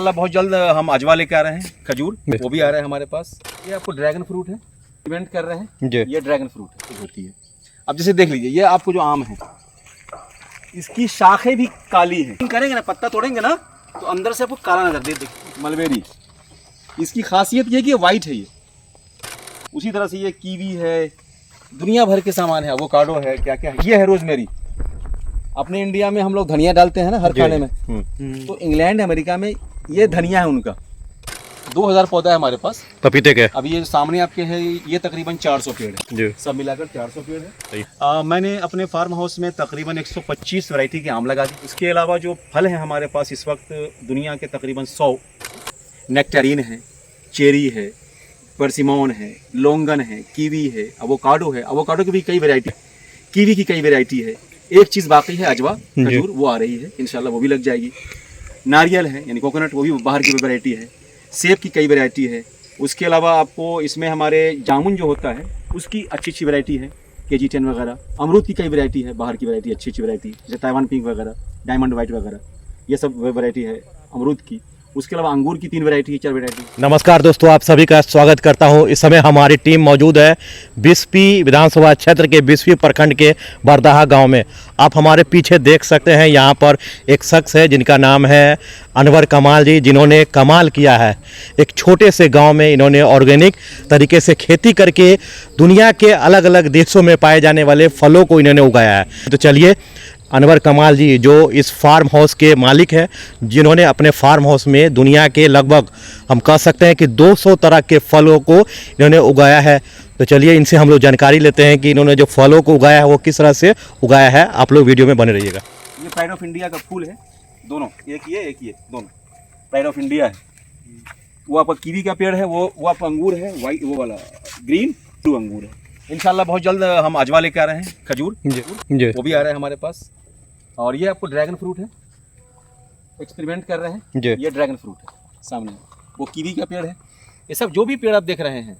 इंशाल्लाह बहुत जल्द हम अजवा लेके आ रहे हैं, खजूर वो भी आ रहा है हमारे पास। ये आपको ड्रैगन फ्रूट है, इवेंट कर रहे हैं, ये ड्रैगन फ्रूट होती है। अब जैसे देख लीजिए, ये आपको जो आम है इसकी शाखें भी काली हैं। करेंगे ना, पत्ता तोड़ेंगे ना तो अंदर से आपको काला नजर देखिए मलबेरी। इसकी खासियत ये कि ये वाइट है। ये उसी तरह से ये कीवी है, दुनिया भर के सामान है, एवोकाडो है, क्या क्या है। ये है रोजमेरी। अपने इंडिया में हम लोग धनिया डालते हैं ना हर खाने में, तो इंग्लैंड अमेरिका में ये धनिया है उनका। 2000 पौधा है हमारे पास पपीते के। अभी ये सामने आपके है, ये तकरीबन 400 पेड़ है, सब मिलाकर 400 पेड़ है। मैंने अपने फार्म हाउस में तकरीबन 125 वैरायटी के आम लगा दी। इसके अलावा जो फल है हमारे पास इस वक्त दुनिया के तकरीबन 100 नेक्टारीन है, चेरी है, परसिमोन है, लोंगन है, कीवी है, एवोकाडो है। एवोकाडो की भी कई वैरायटी, कीवी की कई वैरायटी है। एक चीज़ बाकी है, अजवा खजूर, वो आ रही है इंशाल्लाह, वो भी लग जाएगी। नारियल है यानी कोकोनट, वो भी बाहर की वैरायटी है। सेब की कई वैरायटी है। उसके अलावा आपको इसमें हमारे जामुन जो होता है उसकी अच्छी अच्छी वैरायटी है, KG10 वगैरह। अमरूद की कई वैरायटी है, बाहर की वैरायटी, अच्छी अच्छी वैरायटी, जैसे ताइवान पिंक वगैरह, डायमंड वाइट वगैरह, ये सब वैरायटी है अमरूद की। उसके अलावा अंगूर की 3 वैरायटी, 4 वैरायटी। नमस्कार दोस्तों, आप सभी का स्वागत करता हूं। इस समय हमारी टीम मौजूद है बिस्फी विधानसभा क्षेत्र के बिस्फी प्रखंड के बरदाहा गांव में। आप हमारे पीछे देख सकते हैं, यहां पर एक शख्स है जिनका नाम है अनवर कमाल जी, जिन्होंने कमाल किया है। एक छोटे से गांव में इन्होंने ऑर्गेनिक तरीके से खेती करके दुनिया के अलग अलग देशों में पाए जाने वाले फलों को इन्होंने उगाया है। तो चलिए, अनवर कमाल जी जो इस फार्म हाउस के मालिक हैं, जिन्होंने अपने फार्म हाउस में दुनिया के लगभग हम कह सकते हैं कि 200 तरह के फलों को इन्होंने उगाया है। तो चलिए इनसे हम लोग जानकारी लेते हैं कि इन्होंने जो फलों को उगाया है वो किस तरह से उगाया है। आप लोग वीडियो में बने रहिएगा। ये प्राइड ऑफ इंडिया का फूल है, दोनों, एक ये दोनों प्राइड ऑफ इंडिया है। वो आपका कीवी का पेड़ है, वो आपका अंगूर है, वाइट वो वाला ग्रीन ब्लू अंगूर है। इंशाल्लाह बहुत जल्द हम अजवा लेके आ रहे हैं, खजूर जी वो भी आ रहा है हमारे पास। और ये आपको ड्रैगन फ्रूट है, एक्सपेरिमेंट कर रहे हैं, ये ड्रैगन फ्रूट है सामने। वो कीवी का पेड़ है। ये सब जो भी पेड़ आप देख रहे हैं,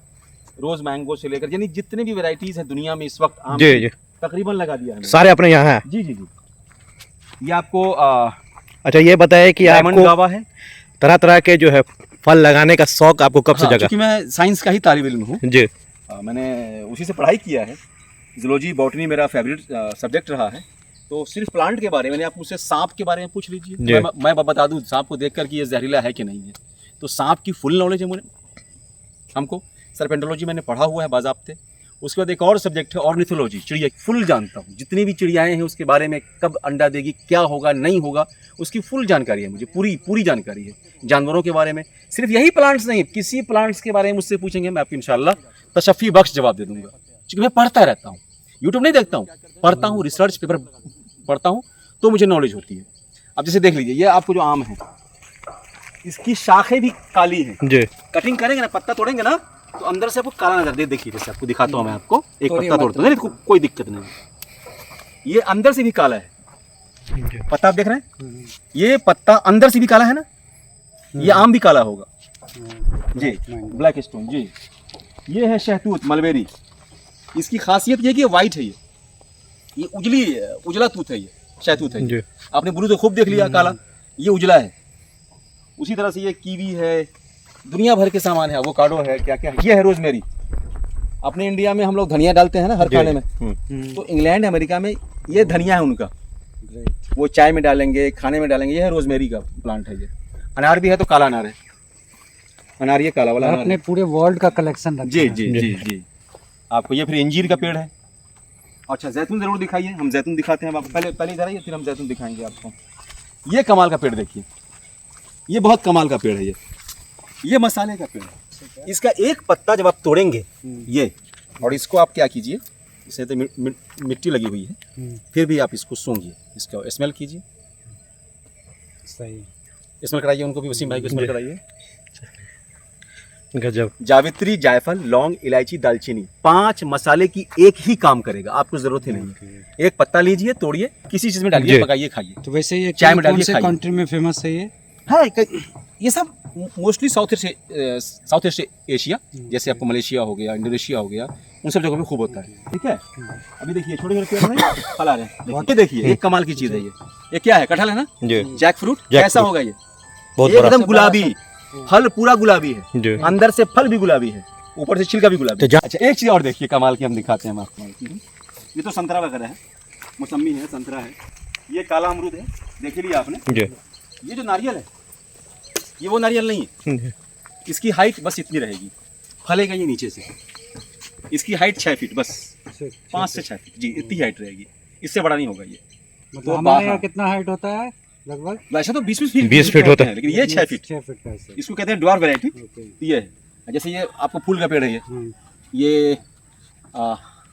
रोज मैंगो से लेकर यानी जितने भी वैरायटीज हैं दुनिया में इस वक्त आम जी तकरीबन लगा दिया है सारे अपने यहाँ हैं। जी। ये आपको अच्छा ये बताइए कि डायमंड गावा है। तरह तरह के जो है फल लगाने का शौक आपको कब से जगा? क्योंकि मैं साइंस का ही तालिब इल्म हूँ जी। मैंने उसी से पढ़ाई किया है। जूलॉजी बॉटनी मेरा फेवरेट सब्जेक्ट रहा है। तो सिर्फ प्लांट के बारे में, आप मुझसे सांप के बारे में पूछ लीजिए, मैं बता दूं सांप को देखकर कि ये जहरीला है कि नहीं है। तो सांप की फुल नॉलेज है हमको। सर्पेंटोलॉजी मैंने पढ़ा हुआ है बाज़ाब्ते। उसके बाद एक और सब्जेक्ट है ऑर्निथोलॉजी, चिड़िया फुल जानता हूँ। जितनी भी चिड़ियाएँ हैं उसके बारे में, कब अंडा देगी, क्या होगा नहीं होगा, उसकी फुल जानकारी है मुझे, पूरी जानकारी है। जानवरों के बारे में, सिर्फ यही प्लांट्स नहीं, किसी प्लांट्स के बारे में मुझसे पूछेंगे मैं आपको इंशाल्लाह तशफ़ी बख्श जवाब दे दूंगा। क्योंकि मैं पढ़ता रहता हूँ, यूट्यूब नहीं देखता हूँ, पढ़ता हूँ, रिसर्च पेपर पढ़ता हूँ, तो मुझे नॉलेज होती है। अब जैसे देख लीजिए, ये आपको जो आम है इसकी शाखें भी काली हैं जी। कटिंग करेंगे ना, पत्ता तोड़ेंगे ना तो अंदर से आपको काला नजर देखिए, जैसे आपको दिखाता हूँ मैं आपको एक पत्ता तोड़ता हूँ, कोई दिक्कत नहीं। ये अंदर से भी काला है, पत्ता आप देख रहे हैं, ये पत्ता अंदर से भी काला है ना, ये आम भी काला होगा जी, ब्लैक स्टोन जी। ये है शहतूत मलबेरी। इसकी खासियत ये कि वाइट है, ये उजला तूत है, ये शहतूत है। आपने ब्लू तो खूब देख लिया, काला, ये उजला है। उसी तरह से ये कीवी है, दुनिया भर के सामान है, एवोकाडो है, क्या क्या है। ये है रोजमेरी। अपने इंडिया में हम लोग धनिया डालते हैं ना हर खाने में, तो इंग्लैंड अमेरिका में ये धनिया है उनका, वो चाय में डालेंगे, खाने में डालेंगे। ये है रोजमेरी का प्लांट है। ये अनार भी है, तो काला अनार है, अनार ये काला वाला अपने पूरे वर्ल्ड का कलेक्शन रखा है। जी। आपको ये फिर अंजीर का पेड़ है। अच्छा जैतून जरूर दिखाइए, हम जैतून दिखाते हैं आपको। पहले इधर आइए, फिर हम जैतून दिखाएंगे आपको। ये कमाल का पेड़ देखिए, ये बहुत कमाल का पेड़ है। ये मसाले का पेड़ है। इसका एक पत्ता जब आप तोड़ेंगे ये, और इसको आप क्या कीजिए, इसे तो मिट्टी लगी हुई है, फिर भी आप इसको सूंघिए, इसका स्मेल कीजिए। सही स्मेल कराइए उनको भी, वसीम भाई को स्मेल कराइए। गजब। जावित्री, जायफल, लौंग, इलायची, दालचीनी, 5 मसाले की एक ही काम करेगा, आपको जरूरत ही नहीं। एक पत्ता लीजिए, तोड़िए, किसी चीज में डालिए, पकाइए, खाइए। तो वैसे ये चाय में डालिए, कौन से कंट्री में फेमस है ये? हाँ, ये सब मोस्टली साउथ ईस्ट एशिया, जैसे आपको मलेशिया हो गया, इंडोनेशिया हो गया, उन सब जगहों पे खूब होता है। ठीक है, अभी देखिए छोटे छोटे पेड़ में फल आ रहे हैं। देखिए एक कमाल की चीज़ है ये क्या है, कटहल है ना, जैक फ्रूट। कैसा होगा बहुत बड़ा। एकदम गुलाबी, फल पूरा गुलाबी है, जी। अंदर से फल भी गुलाबी है, ऊपर से छिलका भी गुलाबी तो है। अच्छा एक चीज और देखिए कमाल की, हम दिखाते हैं हम आपको। ये तो संतरा वगैरह है, मौसमी है, संतरा है, ये काला अमरूद है, देख ही लिया आपने। जी। ये जो नारियल है, ये वो नारियल नहीं है, इसकी हाइट बस इतनी रहेगी, फलेगा ये नीचे से, इसकी हाइट 6 फीट बस, 5 से 6 फीट जी, इतनी हाइट रहेगी, इससे बड़ा नहीं होगा ये। मतलब तो हमारे यहाँ बाहर- कितना हाइट होता है लगभग? वैसे तो 20 फीट 20 फीट होता है, लेकिन ये 6 फीट, 6 फीट का ऐसे। इसको कहते हैं ड्वार्फ वैरायटी। ओके। ये है, जैसे ये आपको फूल का पेड़ है, हाँ। ये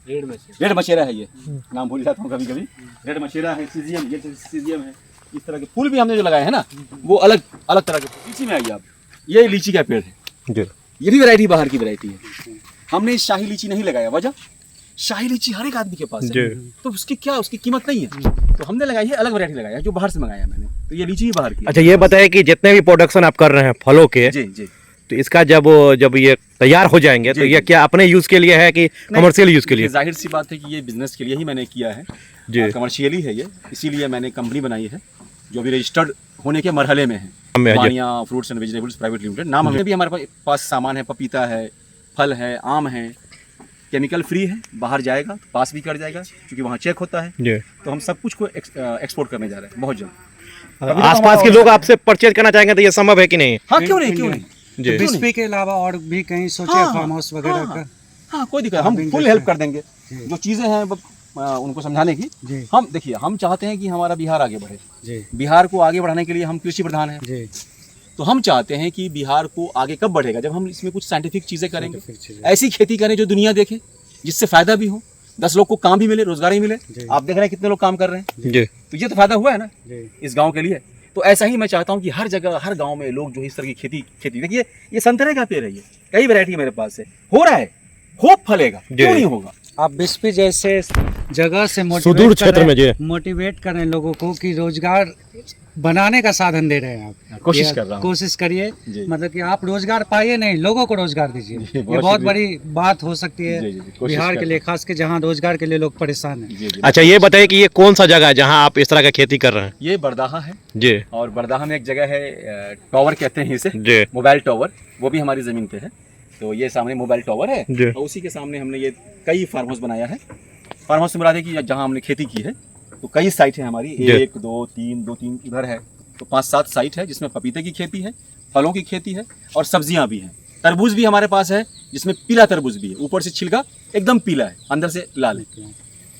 रेड मचेरा है, ये नाम भूल जाता हूँ कभी कभी। रेड मचेरा है, सीजियम, ये सीजियम है, इस तरह के फूल भी हमने जो लगाए हैं ना, वो अलग अलग तरह के फूल। लीची में आइए आप, ये लीची का पेड़ है, जी। ये भी वैरायटी बाहर की वैरायटी है। हमने शाही लीची नहीं लगाया, वजह शाही लीची हर एक आदमी के पास है, जी। तो उसकी कीमत नहीं है, तो हमने लगाई है अलग वैरायटी लगाया है, जो बाहर से मंगाया मैंने, तो ये लीची ही बाहर की है। अच्छा ये बताइए कि जितने भी प्रोडक्शन आप कर रहे हैं फलों के, जी जी। तो इसका जब ये तैयार हो जाएंगे तो जी, ये जी। क्या अपने यूज के लिए है कि कमर्शियल यूज के लिए? जाहिर सी बात है कि ये बिजनेस के लिए ही मैंने किया है, जी। कमर्शियली है ये, इसीलिए मैंने कंपनी बनाई है जो भी रजिस्टर्ड होने के मरहले में है, में है, जी। Vania fruits and vegetables private limited नाम। हमें भी हमारे पास सामान है, पपीता है, फल है, आम है, केमिकल फ्री है, बाहर जाएगा तो पास भी कर जाएगा क्योंकि वहाँ चेक होता है, जी। तो हम सब कुछ को एक्सपोर्ट करने जा रहे हैं बहुत जल्द। आसपास के लोग आपसे परचेज करना चाहेंगे तो ये संभव है कि नहीं? हाँ क्यों नहीं, क्यों नहीं, जी। तो बिस्पी के अलावा और भी कहीं सोचे हाँ, फार्म हाउस वगैरह हाँ, का? हाँ कोई दिक्कत, हम बिल्कुल फुल सर। हेल्प कर देंगे, जी। जो चीज़ें हैं उनको समझाने की। जी। हम देखिए, हम चाहते हैं कि हमारा बिहार आगे बढ़े, जी। बिहार को आगे बढ़ाने के लिए हम कृषि प्रधान हैं, जी। तो हम चाहते हैं कि बिहार को आगे कब बढ़ेगा, जब हम इसमें कुछ साइंटिफिक चीज़ें करेंगे, फिर चीजें। ऐसी खेती करें जो दुनिया देखे, जिससे फायदा भी हो, 10 लोग को काम भी मिले, रोजगार भी मिले। जी। आप देख रहे हैं कितने लोग काम कर रहे हैं, जी। तो ये तो फायदा हुआ है ना जी। इस गांव के लिए। तो ऐसा ही मैं चाहता हूं कि हर जगह, हर गांव में लोग जो है इस तरह की खेती देखिए, ये संतरे का पेड़ है, ये कई वैरायटी मेरे पास है, हो रहा है, होप फलेगा, क्यों नहीं होगा। आप बिस्पी जैसे जगह से सुदूर क्षेत्र में जी। मोटिवेट कर रहे हैं लोगों को कि रोजगार बनाने का साधन दे रहे हैं आप। कोशिश ये कर रहा हूं। कोशिश करिए, जी। मतलब कि आप रोजगार पाइए नहीं, लोगों को रोजगार दीजिए। जी, ये बहुत बहुत शुक्रिया। बड़ी बात हो सकती है जी, जी, कोशिश बिहार कर के लिए, खास के जहाँ रोजगार के लिए लोग परेशान हैं। जी जी। अच्छा ये बताइए कि ये कौन सा जगह है जहाँ आप इस तरह का खेती कर रहे हैं? ये बरदाहा है, जी। और बरदाहा में एक जगह है, टावर कहते हैं इसे, जी। मोबाइल टावर, वो भी हमारी जमीन पे है। तो ये सामने मोबाइल टावर है, जी। और उसी के सामने हमने ये कई फार्म हाउस बनाया है। फार्म हाउस से मुराद है कि जहाँ हमने खेती की है, तो कई साइट है हमारी, जी। 1 2 3 इधर है, तो 5-7 साइट है जिसमें पपीते की खेती है, फलों की खेती है, और सब्जियां भी हैं। तरबूज भी हमारे पास है, जिसमें पीला तरबूज भी है, ऊपर से छिलका एकदम पीला है, अंदर से लाल है।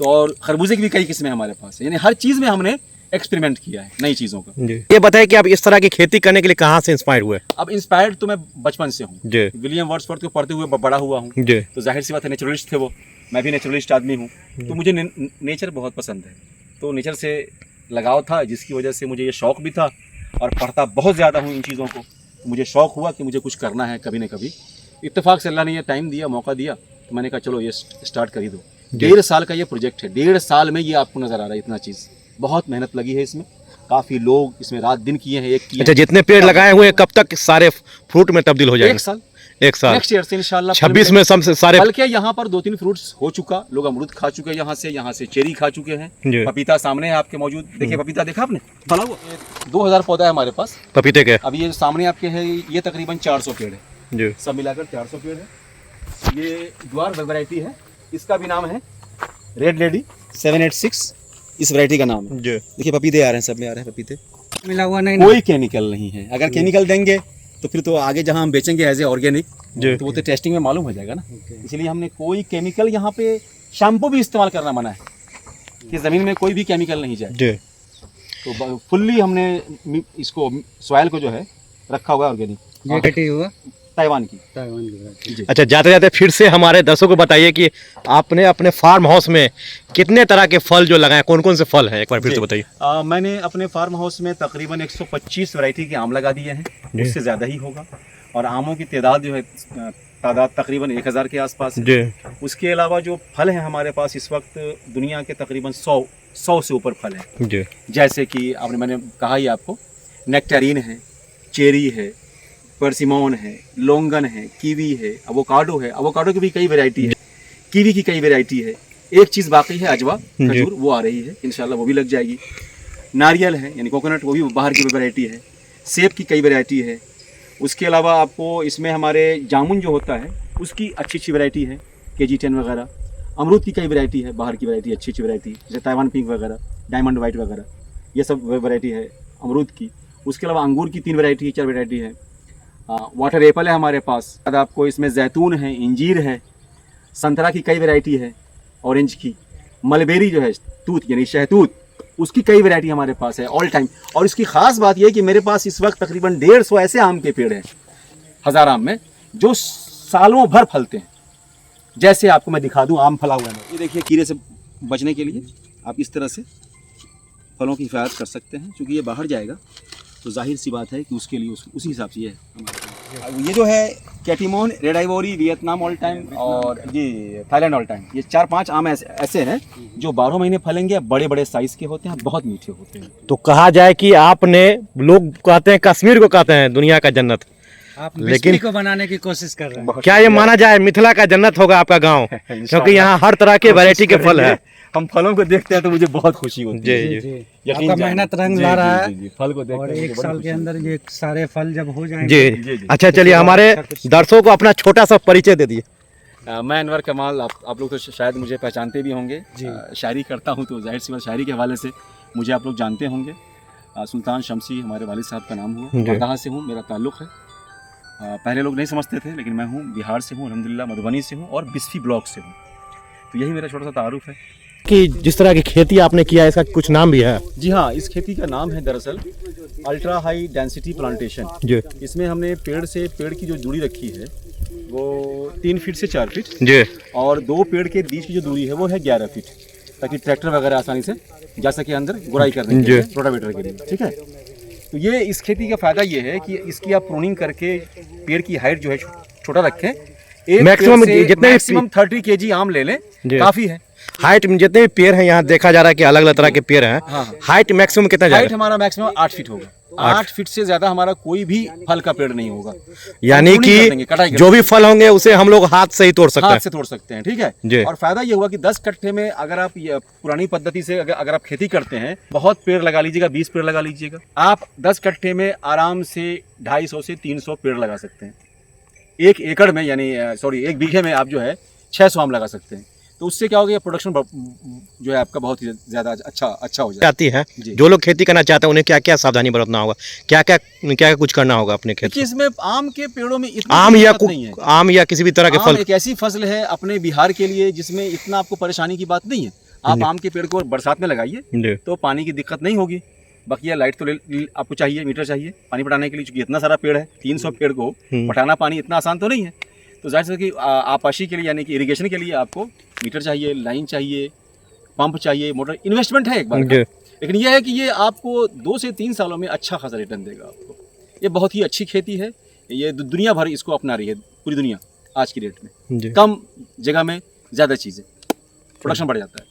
तो और खरबूजे की भी कई किस्में हमारे पास है, यानी हर चीज़ में हमने एक्सपेरिमेंट किया है नई चीज़ों का। जी। ये बताइए कि आप इस तरह की खेती करने के लिए कहाँ से इंस्पायर हुए? अब इंस्पायर्ड तो मैं बचपन से हूँ, जी। विलियम वर्ड्सवर्थ को पढ़ते हुए बड़ा हुआ हूँ, जी। तो जाहिर सी बात है नेचुरलिस्ट थे वो, मैं भी नेचुरलिस्ट आदमी हूँ, तो मुझे नेचर बहुत पसंद है, तो नेचर से लगाव था, जिसकी वजह से मुझे ये शौक़ भी था, और पढ़ता बहुत ज़्यादा हूँ इन चीज़ों को, तो मुझे शौक़ हुआ कि मुझे कुछ करना है कभी न कभी। इत्तेफाक से अल्लाह ने ये टाइम दिया, मौका दिया, तो मैंने कहा चलो ये स्टार्ट कर ही दो। 1.5 साल का ये प्रोजेक्ट है, 1.5 साल में ये आपको नज़र आ रहा है इतना चीज़, बहुत मेहनत लगी है इसमें, काफ़ी लोग इसमें रात दिन किए हैं, एक किए अच्छा जितने पेड़ लगाए हुए हैं कब तक सारे फ्रूट में तब्दील हो जाएंगे? 1 साल, एक साल। नेक्स्ट ईयर से इंशाल्लाह 26 में सबसे सारे। बल्कि यहाँ पर 2-3 फ्रूट्स हो चुका, लोग अमरूद खा चुके हैं, यहाँ से चेरी खा चुके जी। हैं, पपीता सामने है आपके मौजूद, देखिए पपीता देखा आपने फला हुआ, 2000 पौधा है हमारे पास पपीते के? अब ये सामने आपके है, ये तकरीबन 400 पेड़ है, जी। सब मिलाकर 400 पेड़ है। ये ड्वार्फ वैरायटी है, इसका भी नाम है रेड लेडी 786, इस वैरायटी का नाम है। जी। देखिए पपीते आ रहे हैं, सब में आ रहे हैं पपीते, मिला हुआ नहीं ना? कोई केमिकल नहीं है। अगर केमिकल देंगे तो फिर तो आगे जहाँ हम बेचेंगे एज ए ऑर्गेनिक, जी। तो वो तो टेस्टिंग में मालूम हो जाएगा ना, ओके। इसलिए हमने कोई केमिकल, यहाँ पे शैम्पू भी इस्तेमाल करना मना है कि ज़मीन में कोई भी केमिकल नहीं जाए। जी। तो फुल्ली हमने इसको सॉइल को जो है रखा हुआ है ऑर्गेनिक, ये कटी हुआ ताइवान की। ताइवान की variety। जी। अच्छा जाते जाते फिर से हमारे दर्शकों को बताइए कि आपने अपने फार्म हाउस में कितने तरह के फल जो लगाए, कौन कौन से फल हैं, एक बार फिर से जी। बताइए। मैंने अपने फार्म हाउस में तकरीबन 125 वैरायटी के आम लगा दिए हैं, जी। उससे ज़्यादा ही होगा, और आमों की तादाद जो है तादाद तकरीबन 1000 के आसपास है। जी। उसके अलावा जो फल हैं हमारे पास इस वक्त दुनिया के तकरीबन 100 से ऊपर फल हैं, जी। जैसे कि मैंने कहा ही आपको, नेक्टेरिन है, चेरी है, परसिमोन है, लोंगन है, कीवी है, अवोकाडो है, अवोकाडो की भी कई वैरायटी है, कीवी की कई वैरायटी है। एक चीज़ बाकी है अजवा खजूर, वो आ रही है इंशाल्लाह, वो भी लग जाएगी। नारियल है यानी कोकोनट, वो भी बाहर की वैरायटी है। सेब की कई वैरायटी है। उसके अलावा आपको इसमें हमारे जामुन जो होता है उसकी अच्छी अच्छी वैरायटी है, KG10 वगैरह। अमरूद की कई वैरायटी है, बाहर की वैरायटी अच्छी अच्छी वैरायटी, जैसे ताइवान पिंक वगैरह, डायमंड वाइट वगैरह, ये सब वैरायटी है अमरूद की। उसके अलावा अंगूर की 3 वैरायटी 4 वैरायटी है। वाटर एप्पल है हमारे पास। बाद आपको इसमें जैतून है, इंजीर है, संतरा की कई वैरायटी है, ऑरेंज की, मलबेरी जो है तूत यानी शहतूत, उसकी कई वैरायटी हमारे पास है ऑल टाइम। और इसकी ख़ास बात यह है कि मेरे पास इस वक्त तकरीबन 150 ऐसे आम के पेड़ हैं हज़ार आम में जो सालों भर फलते हैं। जैसे आपको मैं दिखा दूं आम फला हुआ है, ये देखिए। कीड़े से बचने के लिए आप इस तरह से फलों की हिफाजत कर सकते हैं, क्योंकि ये बाहर जाएगा तो जाहिर सी बात है कि उसके लिए उसी हिसाब से ये है हमारे। ये जो है कैटीमोन, red ivory, Vietnam all time और ये थाईलैंड ऑल टाइम, ये 4-5 आम ऐसे हैं जो 12 महीने फलेंगे, बड़े बड़े साइज़ के होते हैं, बहुत मीठे होते हैं। तो कहा जाए कि आपने, लोग कहते हैं कश्मीर को कहते हैं दुनिया का जन्नत, आप लेकिन बिस्पी को बनाने की कोशिश कर रहे हैं। क्या ये माना जाए मिथिला का जन्नत होगा आपका गांव? क्योंकि यहाँ हर तरह के वैरायटी के फल है। हम फलों को देखते हैं तो मुझे बहुत खुशी होती है। जी जी यकीन आपका जानिए। मेहनत रंग जी, ला जी, रहा जी, है। जी, फल को देख और कर मुझे 1 बड़ी साल खुशी के अंदर होती है। ये सारे फल जब हो जाएंगे। जी जी, जी। अच्छा, चलिए हमारे दर्शकों को अपना छोटा सा परिचय दे दिए। मैं अनवर कमाल, आप लोग तो शायद मुझे पहचानते भी होंगे। जी। शायरी करता हूँ तो जाहिर सी बात शायरी के हवाले से मुझे आप लोग जानते होंगे। सुल्तान शमसी हमारे वालिद साहब का नाम हुआ। जी। बरदाहा से हूँ, मेरा ताल्लुक़ है। पहले लोग नहीं समझते थे, लेकिन मैं हूँ बिहार से हूँ अल्हम्दुलिल्लाह, मधुबनी से हूँ और बिस्फी ब्लॉक से हूँ। तो यही मेरा छोटा सा तारुफ है। कि जिस तरह की खेती आपने किया है, इसका कुछ नाम भी है? जी हाँ, इस खेती का नाम है दरअसल अल्ट्रा हाई डेंसिटी प्लांटेशन। जी इसमें हमने पेड़ की जो दूरी रखी है वो 3 फीट से 4 फीट, जी और 2 पेड़ के बीच की जो दूरी है वो है 11 फीट, ताकि ट्रैक्टर वगैरह आसानी से जा सके अंदर गुड़ाई करने के लिए, रोटावेटर के लिए। ठीक है। तो ये इस खेती का फ़ायदा ये है कि इसकी आप प्रूनिंग करके पेड़ की हाइट जो है छोटा रखें। एक मैक्सिमम पेड़ से जितने भी मैक्सिमम 30 kg आम ले लें, जी। काफ़ी है। हाइट में जितने भी पेड़ हैं यहाँ देखा जा रहा है कि अलग अलग तरह के पेड़ हैं। हाँ। हाइट मैक्सिमम कितना हाइट जाएगा? हमारा मैक्सिमम 8 फीट होगा। 8 फीट से ज्यादा हमारा कोई भी फल का पेड़ नहीं होगा। यानी हम pruning कर देंगे, कि कटाई कर जो भी फल होंगे उसे हम लोग हाथ से ही तोड़ सकते हाथ हैं। से तोड़ सकते हैं। ठीक है। जी। और फायदा ये हुआ कि 10 कट्ठे में अगर आप ये पुरानी पद्धति से अगर आप खेती करते हैं, बहुत पेड़ लगा लीजिएगा, 20 पेड़ लगा लीजिएगा, आप 10 कट्ठे में आराम से 250 से 300 पेड़ लगा सकते हैं। 1 एकड़ में यानी 1 बीघे में आप जो है 600 आम लगा सकते हैं। तो उससे क्या होगा, प्रोडक्शन जो है आपका बहुत ही ज़्यादा अच्छा हो जाएगा। आती है। जी। जो लोग खेती करना चाहते हैं उन्हें क्या क्या सावधानी बरतना होगा, क्या क्या कुछ करना होगा अपने खेत क्योंकि में? इसमें आम के पेड़ों में इतनी आम या दिक्कत नहीं है। आम या किसी भी तरह के आम फल? एक ऐसी फसल है अपने बिहार के लिए जिसमें इतना आपको परेशानी की बात नहीं है। आप आम के पेड़ को बरसात में लगाइए जी। तो पानी की दिक्कत नहीं होगी। बाकी लाइट तो आपको चाहिए, मीटर चाहिए पानी पटाने के लिए, क्योंकि इतना सारा पेड़ है, 300 पेड़ को पटाना पानी इतना आसान तो नहीं है। तो जाहिर है कि आपाशी के लिए यानी कि इरिगेशन के लिए आपको मीटर चाहिए, लाइन चाहिए, पंप चाहिए, मोटर, इन्वेस्टमेंट है एक बार का। लेकिन यह है कि ये आपको 2 से 3 सालों में अच्छा खासा रिटर्न देगा आपको। ये बहुत ही अच्छी खेती है। ये दुनिया भर इसको अपना रही है, पूरी दुनिया आज की डेट में। जी। कम जगह में ज़्यादा चीज़ें, प्रोडक्शन बढ़ जाता है।